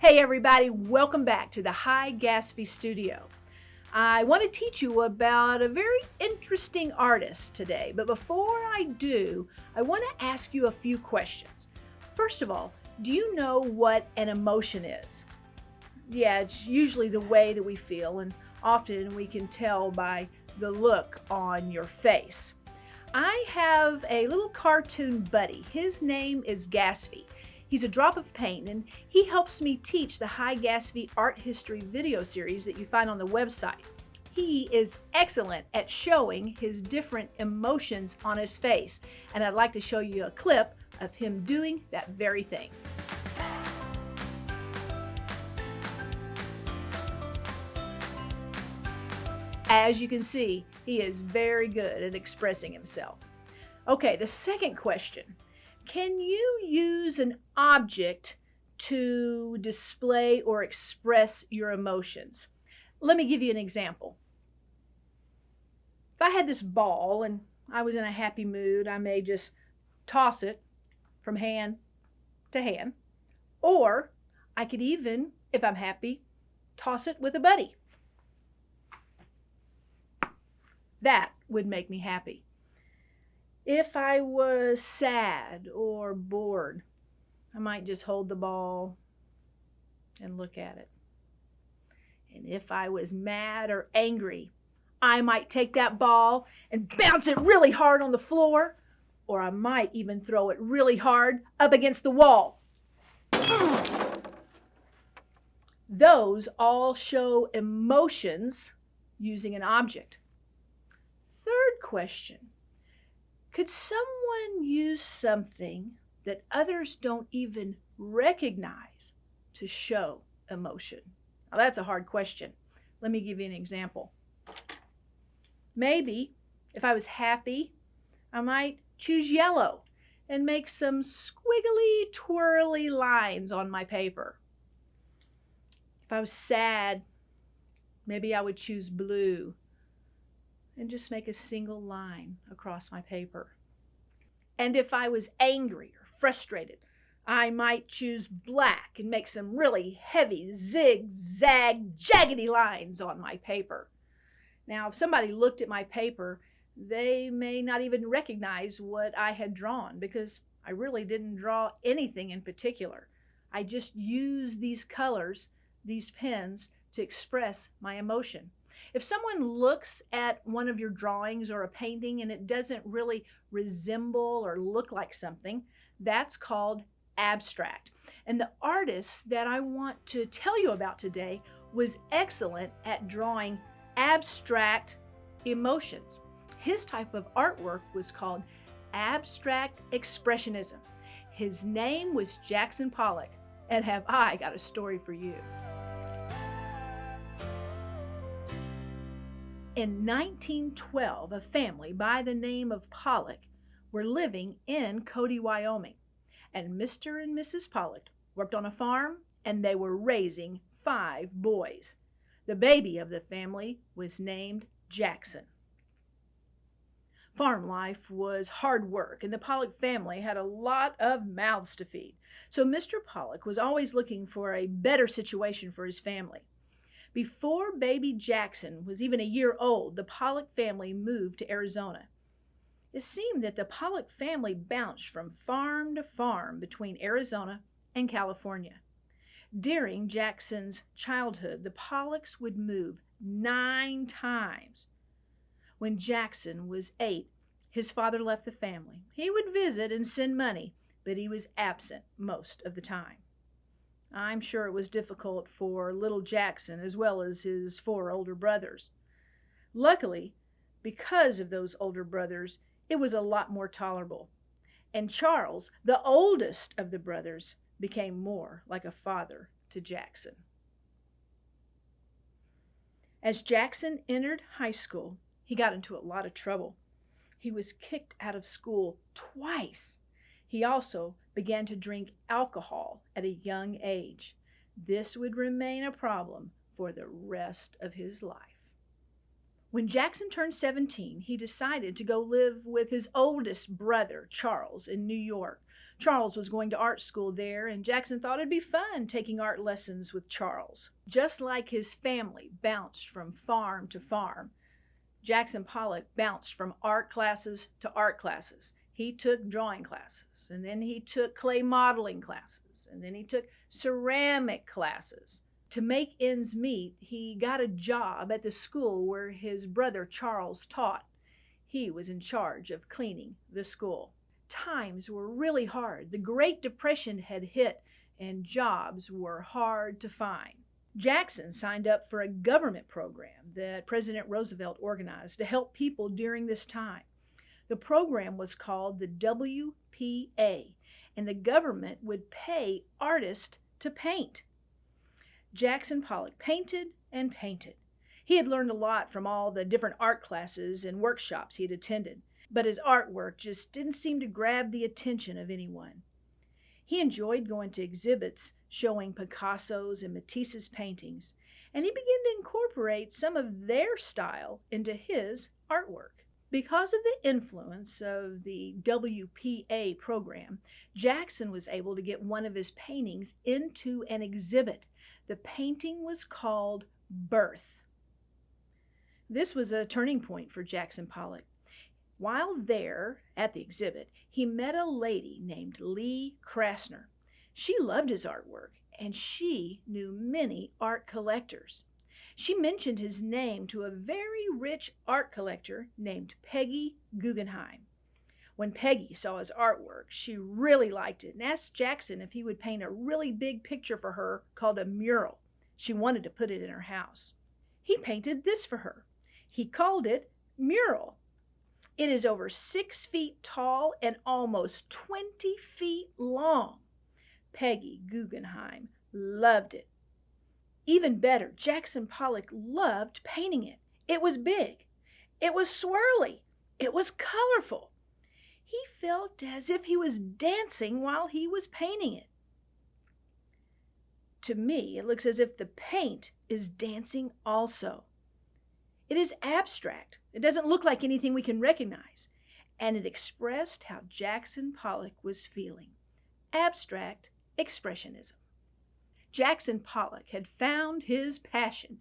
Hey everybody, welcome back to the High Gatsby Studio. I want to teach you about a very interesting artist today, but before I do, I want to ask you a few questions. First of all, do you know what an emotion is? Yeah, it's usually the way that we feel, and often we can tell by the look on your face. I have a little cartoon buddy. His name is Gatsby. He's a drop of paint, and he helps me teach the High Gatsby Art History video series that you find on the website. He is excellent at showing his different emotions on his face, and I'd like to show you a clip of him doing that very thing. As you can see, he is very good at expressing himself. Okay, the second question. Can you use an object to display or express your emotions? Let me give you an example. If I had this ball and I was in a happy mood, I may just toss it from hand to hand. Or I could even, if I'm happy, toss it with a buddy. That would make me happy. If I was sad or bored, I might just hold the ball and look at it. And if I was mad or angry, I might take that ball and bounce it really hard on the floor, or I might even throw it really hard up against the wall. Those all show emotions using an object. Third question. Could someone use something that others don't even recognize to show emotion? Now that's a hard question. Let me give you an example. Maybe if I was happy, I might choose yellow and make some squiggly, twirly lines on my paper. If I was sad, maybe I would choose blue and just make a single line across my paper. And if I was angry or frustrated, I might choose black and make some really heavy zigzag jaggedy lines on my paper. Now, if somebody looked at my paper, they may not even recognize what I had drawn because I really didn't draw anything in particular. I just used these colors, these pens, to express my emotion. If someone looks at one of your drawings or a painting and it doesn't really resemble or look like something, that's called abstract. And the artist that I want to tell you about today was excellent at drawing abstract emotions. His type of artwork was called Abstract Expressionism. His name was Jackson Pollock, and have I got a story for you. In 1912, a family by the name of Pollock were living in Cody, Wyoming, and Mr. and Mrs. Pollock worked on a farm, and they were raising 5 boys. The baby of the family was named Jackson. Farm life was hard work, and the Pollock family had a lot of mouths to feed. So Mr. Pollock was always looking for a better situation for his family. Before baby Jackson was even a year old, the Pollock family moved to Arizona. It seemed that the Pollock family bounced from farm to farm between Arizona and California. During Jackson's childhood, the Pollocks would move 9 times. When Jackson was 8, his father left the family. He would visit and send money, but he was absent most of the time. I'm sure it was difficult for little Jackson as well as his 4 older brothers. Luckily, because of those older brothers, it was a lot more tolerable. And Charles, the oldest of the brothers, became more like a father to Jackson. As Jackson entered high school, he got into a lot of trouble. He was kicked out of school twice. He also began to drink alcohol at a young age. This would remain a problem for the rest of his life. When Jackson turned 17, he decided to go live with his oldest brother, Charles, in New York. Charles was going to art school there, and Jackson thought it'd be fun taking art lessons with Charles. Just like his family bounced from farm to farm, Jackson Pollock bounced from art classes to art classes. He took drawing classes, and then he took clay modeling classes, and then he took ceramic classes. To make ends meet, he got a job at the school where his brother Charles taught. He was in charge of cleaning the school. Times were really hard. The Great Depression had hit, and jobs were hard to find. Jackson signed up for a government program that President Roosevelt organized to help people during this time. The program was called the WPA, and the government would pay artists to paint. Jackson Pollock painted and painted. He had learned a lot from all the different art classes and workshops he had attended, but his artwork just didn't seem to grab the attention of anyone. He enjoyed going to exhibits showing Picasso's and Matisse's paintings, and he began to incorporate some of their style into his artwork. Because of the influence of the WPA program, Jackson was able to get one of his paintings into an exhibit. The painting was called Birth. This was a turning point for Jackson Pollock. While there at the exhibit, he met a lady named Lee Krasner. She loved his artwork, and she knew many art collectors. She mentioned his name to a very rich art collector named Peggy Guggenheim. When Peggy saw his artwork, she really liked it and asked Jackson if he would paint a really big picture for her called a mural. She wanted to put it in her house. He painted this for her. He called it Mural. It is over 6 feet tall and almost 20 feet long. Peggy Guggenheim loved it. Even better, Jackson Pollock loved painting it. It was big. It was swirly. It was colorful. He felt as if he was dancing while he was painting it. To me, it looks as if the paint is dancing also. It is abstract. It doesn't look like anything we can recognize. And it expressed how Jackson Pollock was feeling. Abstract expressionism. Jackson Pollock had found his passion,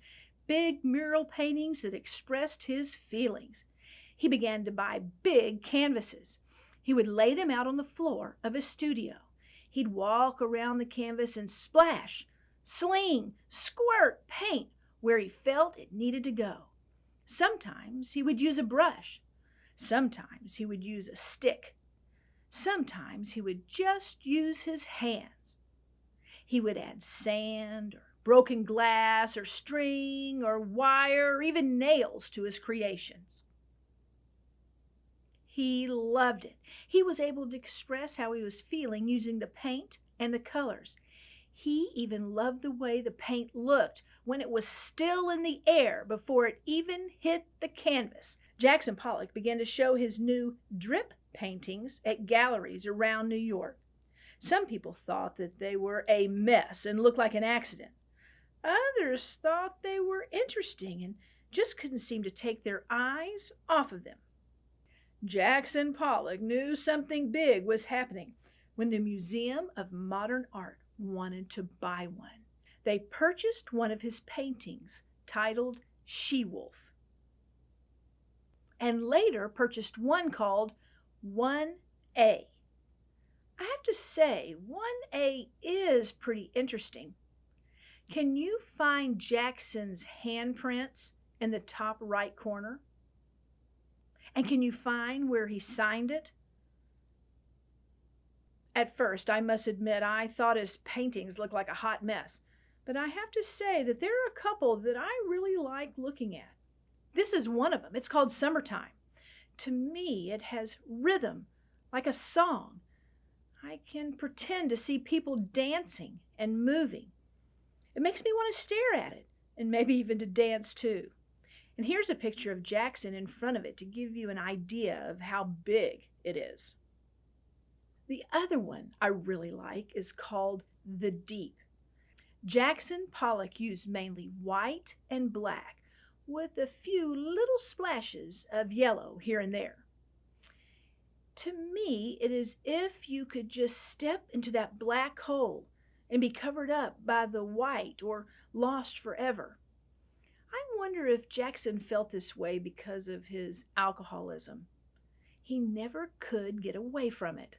big mural paintings that expressed his feelings. He began to buy big canvases. He would lay them out on the floor of his studio. He'd walk around the canvas and splash, sling, squirt paint where he felt it needed to go. Sometimes he would use a brush. Sometimes he would use a stick. Sometimes he would just use his hands. He would add sand or broken glass or string or wire or even nails to his creations. He loved it. He was able to express how he was feeling using the paint and the colors. He even loved the way the paint looked when it was still in the air before it even hit the canvas. Jackson Pollock began to show his new drip paintings at galleries around New York. Some people thought that they were a mess and looked like an accident. Others thought they were interesting and just couldn't seem to take their eyes off of them. Jackson Pollock knew something big was happening when the Museum of Modern Art wanted to buy one. They purchased one of his paintings titled She-Wolf, and later purchased one called 1A. I have to say, 1A is pretty interesting. Can you find Jackson's handprints in the top right corner? And can you find where he signed it? At first, I must admit, I thought his paintings looked like a hot mess. But I have to say that there are a couple that I really like looking at. This is one of them. It's called Summertime. To me, it has rhythm, like a song. I can pretend to see people dancing and moving. It makes me want to stare at it, and maybe even to dance too. And here's a picture of Jackson in front of it to give you an idea of how big it is. The other one I really like is called The Deep. Jackson Pollock used mainly white and black with a few little splashes of yellow here and there. To me, it is if you could just step into that black hole and be covered up by the white or lost forever. I wonder if Jackson felt this way because of his alcoholism. He never could get away from it.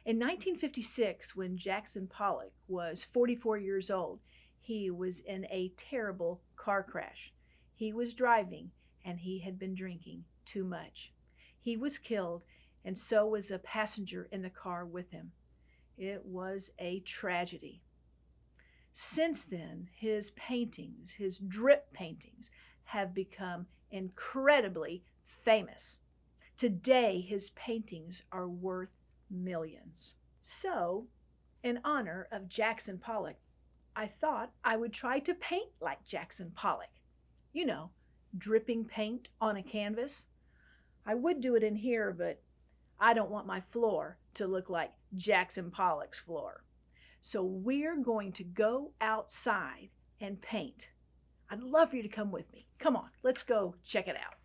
In 1956, when Jackson Pollock was 44 years old, he was in a terrible car crash. He was driving and he had been drinking too much. He was killed, and so was a passenger in the car with him. It was a tragedy. Since then, his paintings, his drip paintings, have become incredibly famous. Today, his paintings are worth millions. So, in honor of Jackson Pollock, I thought I would try to paint like Jackson Pollock. You know, dripping paint on a canvas. I would do it in here, but I don't want my floor to look like Jackson Pollock's floor. So we're going to go outside and paint. I'd love for you to come with me. Come on, let's go check it out.